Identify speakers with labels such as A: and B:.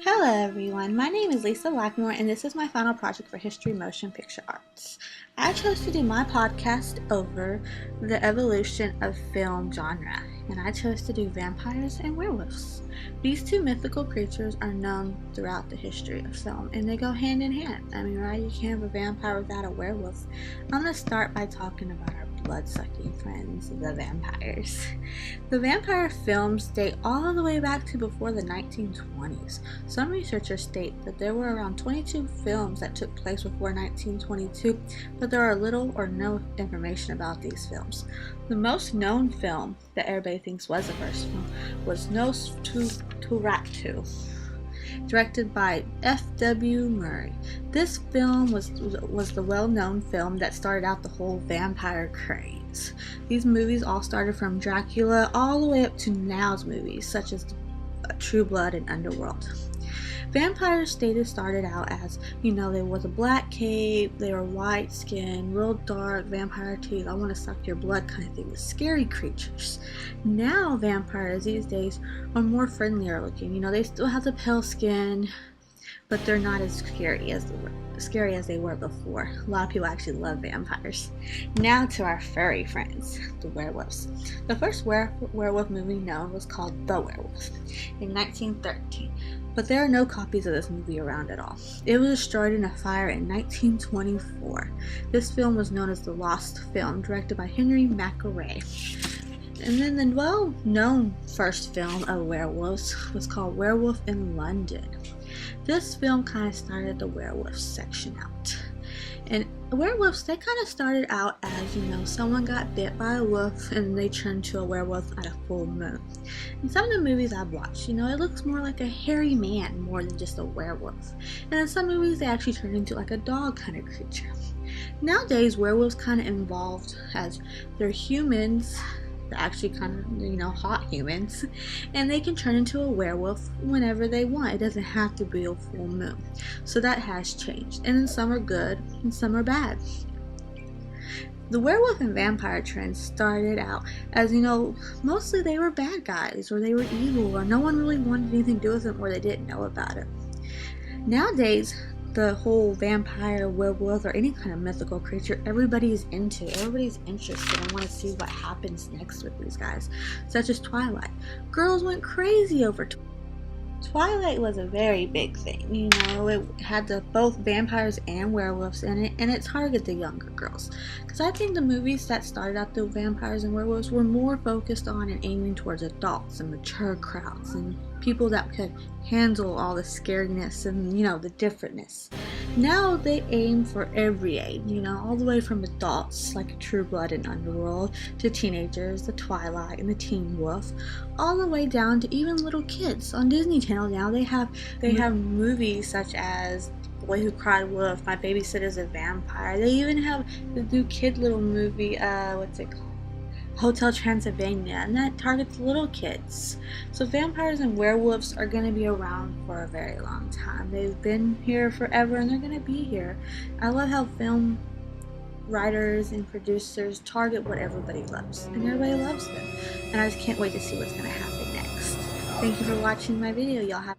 A: Hello everyone, my name is Lisa Blackmore and this is my final project for History Motion Picture Arts. I chose to do my podcast over the evolution of film genre, and I chose to do vampires and werewolves. These two mythical creatures are known throughout the history of film and they go hand in hand. I mean, right? You can't have a vampire without a werewolf. I'm going to start by talking about our blood-sucking friends, the vampires. The vampire films date all the way back to before the 1920s. Some researchers state that there were around 22 films that took place before 1922, but there are little or no information about these films. The most known film that everybody thinks was the first film was Nosferatu, directed by F.W. Murray. This film was the well-known film that started out the whole vampire craze. These movies all started from Dracula all the way up to now's movies, such as True Blood and Underworld. Vampires started out as, there was a black cape, they were white skin, real dark, vampire teeth, I want to suck your blood kind of thing, scary creatures. Now vampires these days are more friendlier looking, they still have the pale skin, but they're not as scary as they were before. A lot of people actually love vampires. Now to our furry friends, the werewolves. The first werewolf movie known was called The Werewolf in 1913, but there are no copies of this movie around at all. It was destroyed in a fire in 1924. This film was known as the Lost Film, directed by Henry Mackay. And then the well-known first film of werewolves was called Werewolf in London. This film kind of started the werewolf section out. And werewolves, they kind of started out as, someone got bit by a wolf and they turned to a werewolf at a full moon. In some of the movies I've watched, it looks more like a hairy man more than just a werewolf. And in some movies they actually turn into like a dog kind of creature. Nowadays, werewolves kind of evolved as they're humans. They're actually kind of, hot humans, and they can turn into a werewolf whenever they want. It doesn't have to be a full moon. So that has changed, and then some are good and some are bad. The werewolf and vampire trend started out as, mostly they were bad guys, or they were evil, or no one really wanted anything to do with them, or they didn't know about it. Nowadays, the whole vampire, werewolf, or any kind of mythical creature, everybody's interested and want to see what happens next with these guys, such as Twilight. Girls went crazy over Twilight was a very big thing, it had both vampires and werewolves in it, and it targeted the younger girls. Because I think the movies that started out the vampires and werewolves were more focused on and aiming towards adults and mature crowds and people that could handle all the scariness and, the differentness. Now they aim for every age, all the way from adults like True Blood and Underworld to teenagers, the Twilight and the Teen Wolf, all the way down to even little kids. On Disney Channel now they have movies such as The Boy Who Cried Wolf, My Babysitter's a Vampire. They even have the new kid little movie, what's it called? Hotel Transylvania, and that targets little kids. So vampires and werewolves are going to be around for a very long time. They've been here forever and they're going to be here. I love how film writers and producers target what everybody loves, and everybody loves them. And I just can't wait to see what's going to happen next. Thank you for watching my video. Y'all have